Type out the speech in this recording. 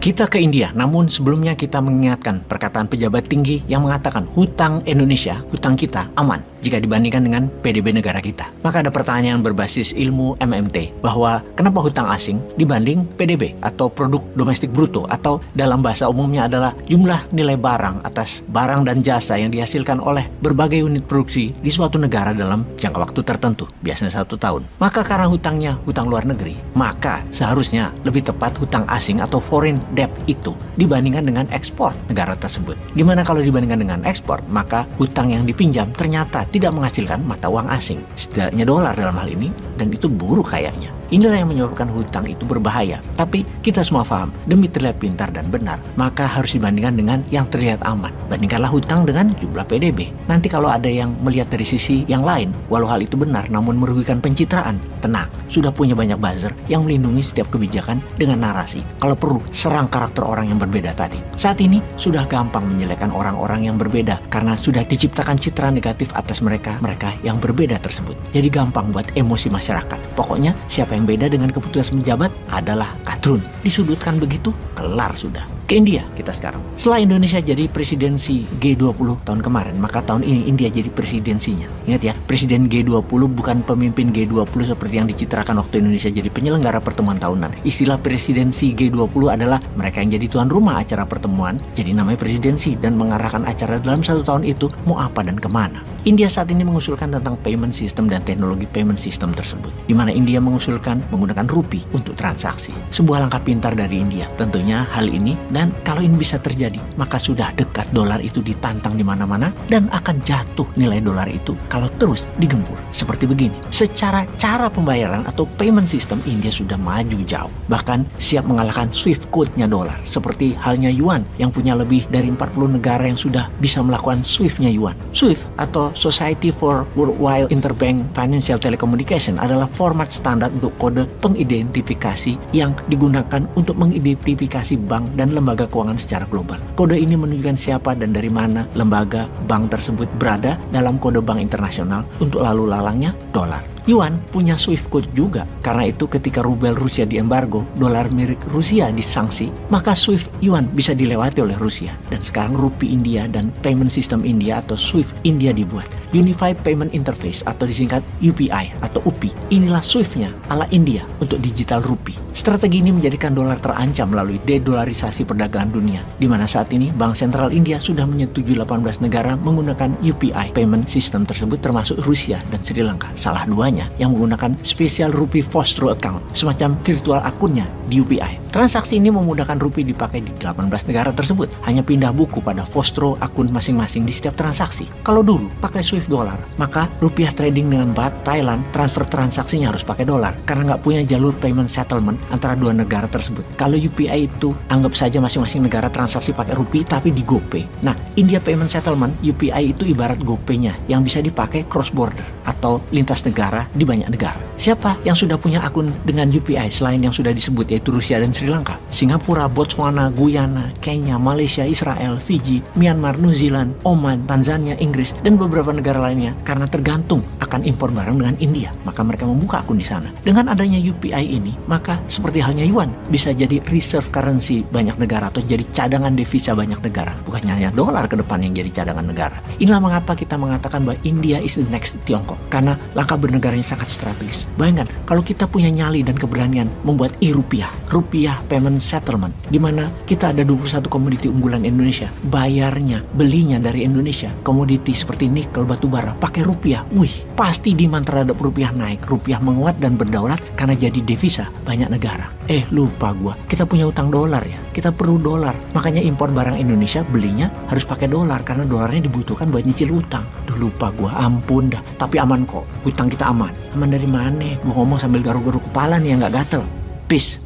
Kita ke India, namun sebelumnya kita mengingatkan perkataan pejabat tinggi yang mengatakan hutang Indonesia, hutang kita aman jika dibandingkan dengan PDB negara kita. Maka ada pertanyaan berbasis ilmu MMT bahwa kenapa hutang asing dibanding PDB atau produk domestik bruto, atau dalam bahasa umumnya adalah jumlah nilai barang atas barang dan jasa yang dihasilkan oleh berbagai unit produksi di suatu negara dalam jangka waktu tertentu, biasanya 1 tahun. Maka karena hutangnya hutang luar negeri, maka seharusnya lebih tepat hutang asing atau foreign debt itu dibandingkan dengan ekspor negara tersebut. Dimana kalau dibandingkan dengan ekspor, maka hutang yang dipinjam ternyata tidak menghasilkan mata uang asing, setidaknya dolar dalam hal ini, dan itu buruk kayaknya. Inilah yang menyebabkan hutang itu berbahaya. Tapi kita semua paham, demi terlihat pintar dan benar, maka harus dibandingkan dengan yang terlihat aman. Bandingkanlah hutang dengan jumlah PDB. Nanti kalau ada yang melihat dari sisi yang lain, walau hal itu benar namun merugikan pencitraan, tenang, sudah punya banyak buzzer yang melindungi setiap kebijakan dengan narasi. Kalau perlu, serang karakter orang yang berbeda tadi. Saat ini sudah gampang menjelekkan orang-orang yang berbeda karena sudah diciptakan citra negatif atas mereka yang berbeda tersebut. Jadi gampang buat emosi masyarakat. Pokoknya siapa yang beda dengan keputusan menjabat adalah kadrun. Disudutkan begitu, kelar sudah. Ke India kita sekarang. Setelah Indonesia jadi presidensi G20 tahun kemarin, maka tahun ini India jadi presidensinya. Ingat ya, presiden G20 bukan pemimpin G20 seperti yang dicitrakan waktu Indonesia jadi penyelenggara pertemuan tahunan. Istilah presidensi G20 adalah mereka yang jadi tuan rumah acara pertemuan, jadi namanya presidensi, dan mengarahkan acara dalam 1 tahun itu mau apa dan kemana. India saat ini mengusulkan tentang payment system dan teknologi payment system tersebut, di mana India mengusulkan menggunakan rupiah untuk transaksi. Sebuah langkah pintar dari India. Tentunya hal ini, dan kalau ini bisa terjadi, maka sudah dekat dolar itu ditantang di mana-mana dan akan jatuh nilai dolar itu kalau terus digempur. Seperti begini, secara cara pembayaran atau payment system India sudah maju jauh. Bahkan siap mengalahkan Swift code-nya dolar. Seperti halnya yuan yang punya lebih dari 40 negara yang sudah bisa melakukan Swift-nya yuan. Swift atau Society for Worldwide Interbank Financial Telecommunication adalah format standar untuk kode pengidentifikasi yang digunakan untuk mengidentifikasi bank dan lembaga keuangan secara global. Kode ini menunjukkan siapa dan dari mana lembaga bank tersebut berada dalam kode bank internasional untuk lalu lalangnya dolar. Yuan punya Swift code juga. Karena itu ketika rubel Rusia diembargo, dolar milik Rusia disanksi, maka Swift Yuan bisa dilewati oleh Rusia. Dan sekarang rupiah India dan payment system India atau Swift India dibuat. Unified Payment Interface atau disingkat UPI atau UPI. Inilah Swift-nya ala India untuk digital rupiah. Strategi ini menjadikan dolar terancam melalui dedolarisasi perdagangan dunia, di mana saat ini Bank Sentral India sudah menyetujui 18 negara menggunakan UPI payment system tersebut, termasuk Rusia dan Sri Lanka. Salah duanya yang menggunakan spesial rupiah Vostro account, semacam virtual akunnya di UPI. Transaksi ini memudahkan rupiah dipakai di 18 negara tersebut. Hanya pindah buku pada Vostro akun masing-masing di setiap transaksi. Kalau dulu pakai Swift dolar, maka rupiah trading dengan baht Thailand, transfer transaksinya harus pakai dolar karena nggak punya jalur payment settlement antara dua negara tersebut. Kalau UPI itu anggap saja masing-masing negara transaksi pakai rupiah tapi di GoPay. Nah, India Payment Settlement UPI itu ibarat GoPay-nya yang bisa dipakai cross border atau lintas negara di banyak negara. Siapa yang sudah punya akun dengan UPI selain yang sudah disebut yaitu Rusia dan Sri Lanka? Singapura, Botswana, Guyana, Kenya, Malaysia, Israel, Fiji, Myanmar, New Zealand, Oman, Tanzania, Inggris, dan beberapa negara lainnya karena tergantung akan impor barang dengan India. Maka mereka membuka akun di sana. Dengan adanya UPI ini, maka seperti halnya yuan bisa jadi reserve currency banyak negara atau jadi cadangan devisa banyak negara. Bukan hanya dolar ke depan yang jadi cadangan negara. Inilah mengapa kita mengatakan bahwa India is the next Tiongkok. Karena langkah bernegaranya sangat strategis. Bayangkan kalau kita punya nyali dan keberanian membuat rupiah payment settlement, di mana kita ada 21 komoditi unggulan Indonesia, bayarnya, belinya dari Indonesia, komoditi seperti nikel, batu bara, pakai rupiah. Wih, pasti demand terhadap rupiah naik, rupiah menguat dan berdaulat karena jadi devisa banyak negara. Lupa gua, kita punya utang dolar ya, kita perlu dolar, makanya impor barang Indonesia belinya harus pakai dolar karena dolarnya dibutuhkan buat nyicil utang. Lupa gua, ampun dah, tapi aman kok, utang kita aman. Aman dari mana? Gua ngomong sambil garuk-garuk kepala nih yang nggak gatel. Peace.